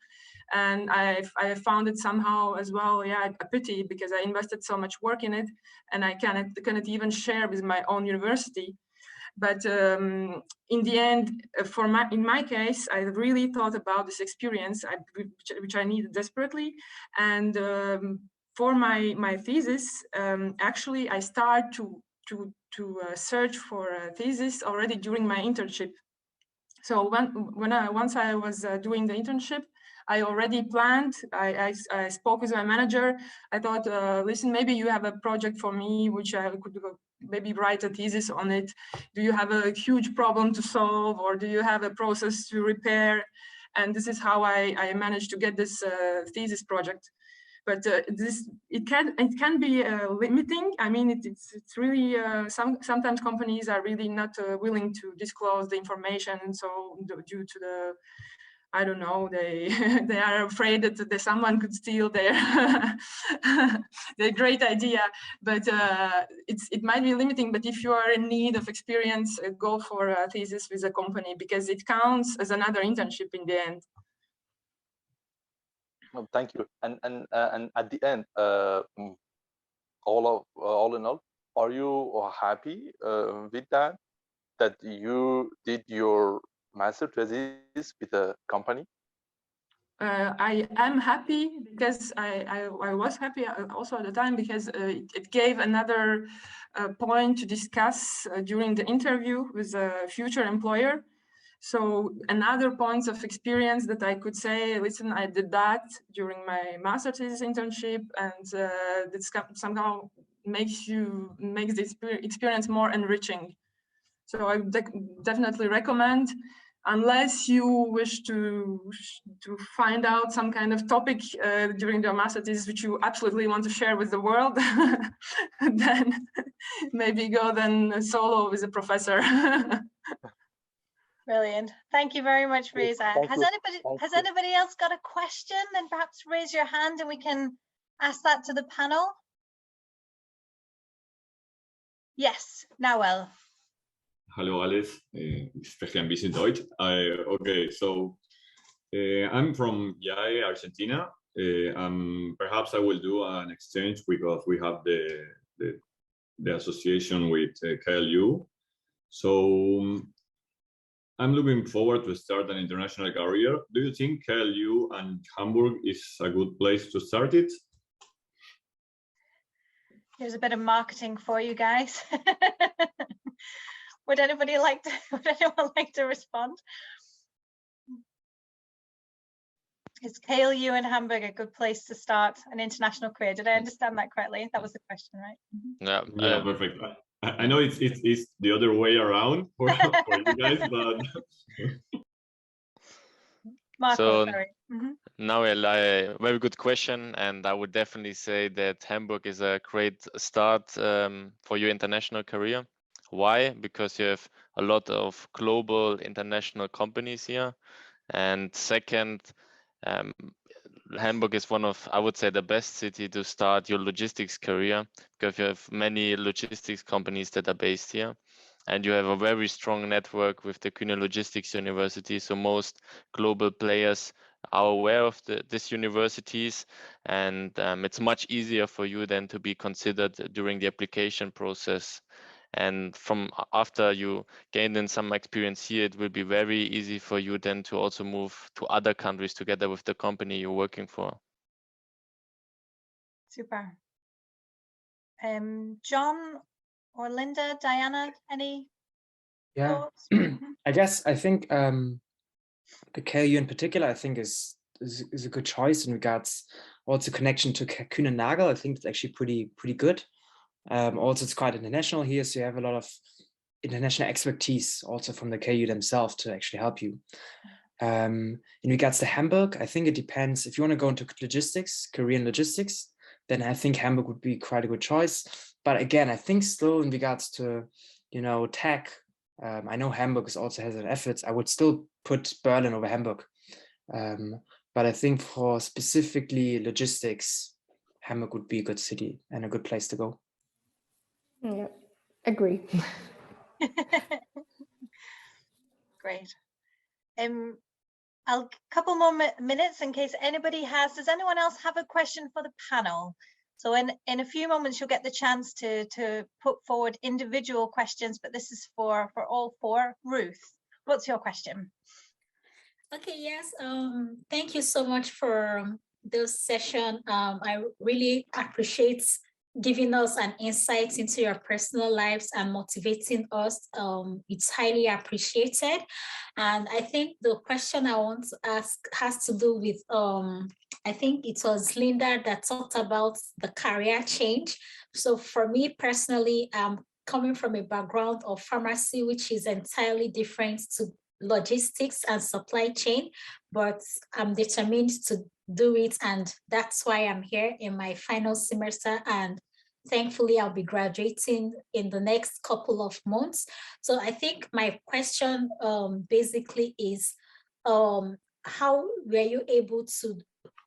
And I found it somehow as well, yeah, a pity because I invested so much work in it and I cannot even share with my own university. But in the end, in my case, I really thought about this experience, which I needed desperately. And for my thesis, actually, I started to search for a thesis already during my internship. So once I was doing the internship, I already planned. I spoke with my manager. I thought, listen, maybe you have a project for me, which I could maybe write a thesis on it. Do you have a huge problem to solve, or do you have a process to repair? And this is how I managed to get this thesis project. But it can be limiting. I mean, it's really sometimes companies are really not willing to disclose the information, and so due to the, I don't know, they they are afraid that someone could steal their their great idea. But it might be limiting. But if you are in need of experience, go for a thesis with a company because it counts as another internship in the end. Well, thank you. And at the end, all in all, are you happy with that you did your master thesis with a company? I am happy because I was happy also at the time because it gave another point to discuss during the interview with a future employer. So another points of experience that I could say, listen, I did that during my master thesis internship, and this somehow makes the experience more enriching. So I definitely recommend, unless you wish to find out some kind of topic during your master thesis which you absolutely want to share with the world, then maybe go then solo with a professor. Brilliant. Thank you very much, Reza. Has anybody else got a question? Then perhaps raise your hand and we can ask that to the panel. Yes, Noel. Hallo alles, ich spreche ein bisschen Deutsch. Okay, so I'm from Yai, Argentina. Perhaps I will do an exchange because we have the association with KLU. So I'm looking forward to start an international career. Do you think KLU and Hamburg is a good place to start it? Here's a bit of marketing for you guys. Would anyone like to respond? Is KLU in Hamburg a good place to start an international career? Did I understand that correctly? That was the question, right? Mm-hmm. Yeah, perfect. I know it's the other way around for you guys, but Marco, sorry. Mm-hmm. Noel, a very good question, and I would definitely say that Hamburg is a great start for your international career. Why? Because you have a lot of global international companies here, and second, Hamburg is one of, I would say, the best city to start your logistics career, because you have many logistics companies that are based here, and you have a very strong network with the Kühne Logistics University. So most global players are aware of these universities, and it's much easier for you then to be considered during the application process. And from after you gain in some experience here, it will be very easy for you then to also move to other countries together with the company you're working for. Super. John or Linda, Diana, any thoughts? I think the KLU in particular, I think is a good choice in regards also connection to Kühne Nagel. I think it's actually pretty good. Also, it's quite international here, so you have a lot of international expertise also from the KU themselves to actually help you. In regards to Hamburg, I think it depends. If you want to go into logistics, career in logistics, then I think Hamburg would be quite a good choice. But again, I think still in regards to, you know, tech, I know Hamburg also has an efforts. I would still put Berlin over Hamburg. But I think for specifically logistics, Hamburg would be a good city and a good place to go. Yeah, agree. Great. I'll couple more minutes in case anybody has. Does anyone else have a question for the panel? So in a few moments, you'll get the chance to put forward individual questions, but this is for all four. Ruth, what's your question? Okay, yes. Thank you so much for this session. I really appreciate giving us an insight into your personal lives and motivating us. It's highly appreciated. And I think the question I want to ask has to do with, I think it was Linda that talked about the career change. So for me personally, I'm coming from a background of pharmacy, which is entirely different to logistics and supply chain, but I'm determined to do it, and that's why I'm here in my final semester, and thankfully I'll be graduating in the next couple of months. So I think my question basically is, how were you able to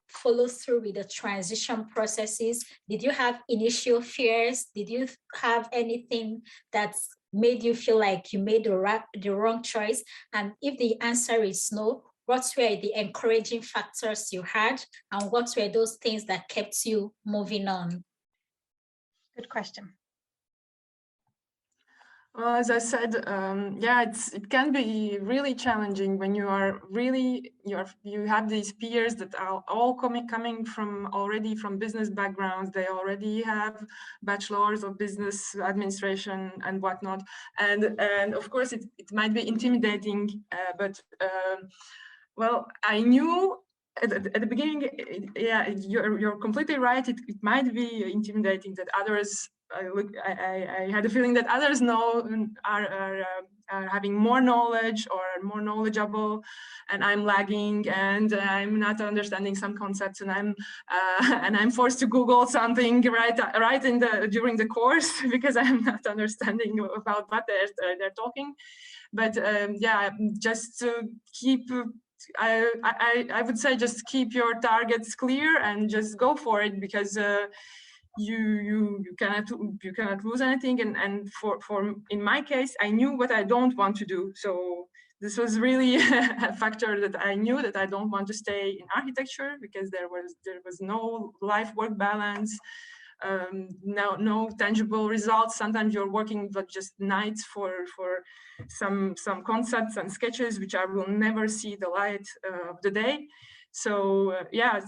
follow through with the transition processes? Did you have initial fears? Did you have anything that's made you feel like you made the wrong choice? And if the answer is no, what were the encouraging factors you had, and what were those things that kept you moving on? Good question. Well, as I said, yeah, it can be really challenging when you are really you have these peers that are all coming from already from business backgrounds. They already have bachelors of business administration and whatnot, and of course it might be intimidating. But well, I knew at the beginning, yeah, you're completely right. It might be intimidating that others. I had a feeling that others are having more knowledge or more knowledgeable, and I'm lagging, and I'm not understanding some concepts, and I'm forced to Google something right in during the course because I'm not understanding about what they're talking. But yeah, just to keep. I would say just keep your targets clear and just go for it, because you cannot lose anything. And for in my case, I knew what I don't want to do. So this was really a factor that I knew that I don't want to stay in architecture, because there was no life-work balance. No tangible results. Sometimes you're working but just nights for some concepts and sketches which I will never see the light of the day. So yeah,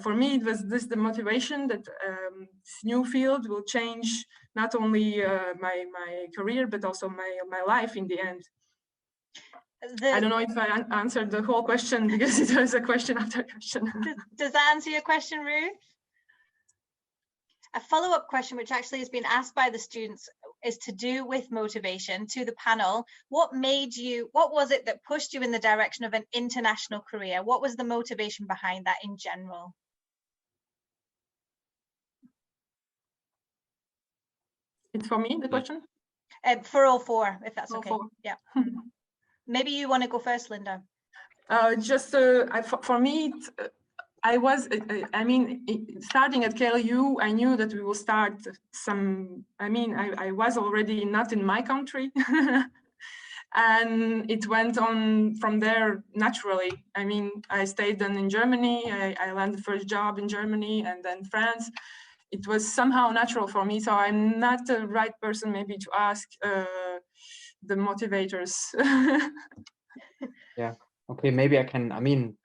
for me it was the motivation that this new field will change not only my career but also my life in the end. I don't know if I answered the whole question, because it was a question after question. Does that answer your question, Ruth? A follow-up question, which actually has been asked by the students, is to do with motivation to the panel. What was it that pushed you in the direction of an international career? What was the motivation behind that in general? It's for me, the question? For all four, if that's okay. Four. Yeah. Maybe you want to go first, Linda. For me, I mean, starting at KLU, I knew that we will start I was already not in my country. And it went on from there naturally. I mean, I stayed then in Germany. I landed the first job in Germany, and then France. It was somehow natural for me. So I'm not the right person maybe to ask the motivators. Yeah. Okay, maybe I can. I mean,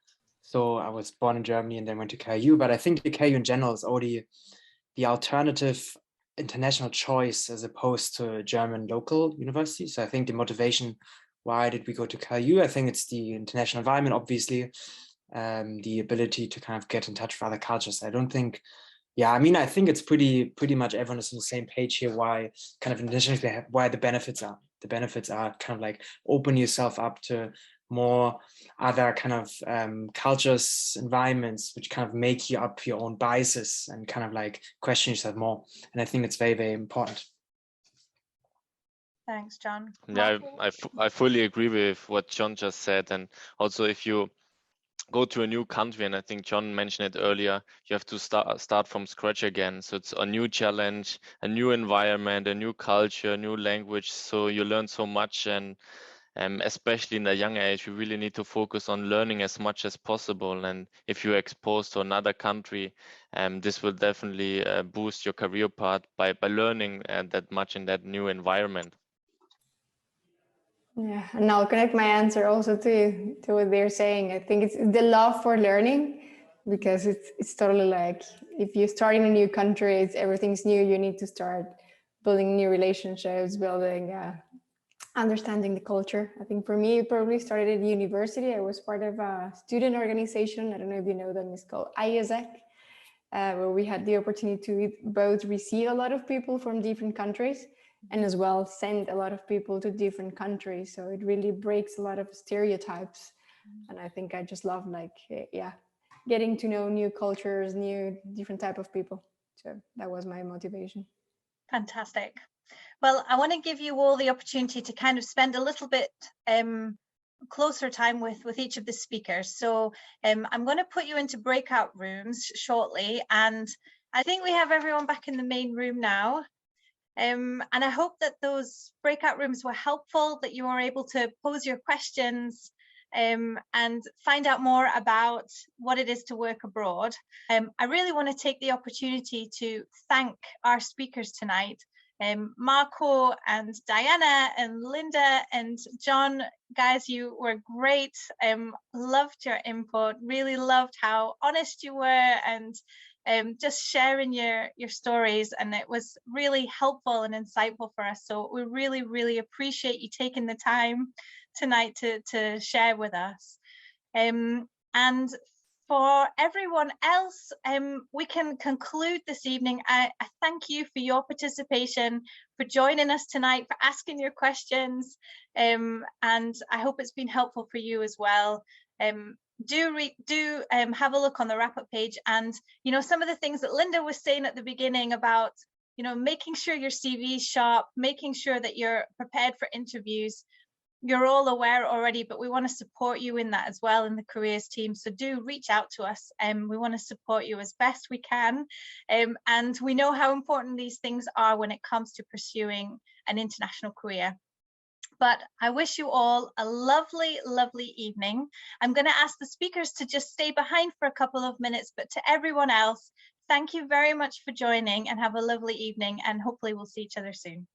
so I was born in Germany and then went to KLU, but I think the KLU in general is already the alternative international choice as opposed to a German local university. So I think the motivation, why did we go to KLU? I think it's the international environment, obviously, the ability to kind of get in touch with other cultures. I don't think, yeah, I mean, I think it's pretty much everyone is on the same page here, why kind of internationally, why the benefits are. The benefits are kind of like open yourself up to more other kind of cultures, environments, which kind of make you up your own biases and kind of like question yourself more. And I think it's very, very important. Thanks, John. Yeah, I fully agree with what John just said. And also, if you go to a new country, and I think John mentioned it earlier, you have to start from scratch again. So it's a new challenge, a new environment, a new culture, new language. So you learn so much, and especially in a young age, we really need to focus on learning as much as possible. And if you're exposed to another country, this will definitely boost your career path by learning that much in that new environment. Yeah, and I'll connect my answer also to what they're saying. I think it's the love for learning, because it's totally like, if you start in a new country, everything's new. You need to start building new relationships, building understanding the culture. I think for me, it probably started at university. I was part of a student organization. I don't know if you know them. It's called ISEC, where we had the opportunity to both receive a lot of people from different countries and as well send a lot of people to different countries. So it really breaks a lot of stereotypes. And I think I just love getting to know new cultures, new different type of people. So that was my motivation. Fantastic. Well, I want to give you all the opportunity to kind of spend a little bit closer time with each of the speakers. So I'm going to put you into breakout rooms shortly, and I think we have everyone back in the main room now. And I hope that those breakout rooms were helpful, that you were able to pose your questions and find out more about what it is to work abroad. I really want to take the opportunity to thank our speakers tonight. Marco and Diana and Linda and John, guys, you were great. Loved your input, really loved how honest you were, and just sharing your stories, and it was really helpful and insightful for us. So we really, really appreciate you taking the time tonight to share with us. And for everyone else, we can conclude this evening. I thank you for your participation, for joining us tonight, for asking your questions, and I hope it's been helpful for you as well. Do have a look on the wrap-up page, and some of the things that Linda was saying at the beginning about making sure your CV is sharp, making sure that you're prepared for interviews. You're all aware already, but we want to support you in that as well in the careers team. So do reach out to us, and we want to support you as best we can. And we know how important these things are when it comes to pursuing an international career. But I wish you all a lovely, lovely evening. I'm going to ask the speakers to just stay behind for a couple of minutes, but to everyone else, thank you very much for joining, and have a lovely evening, and hopefully we'll see each other soon.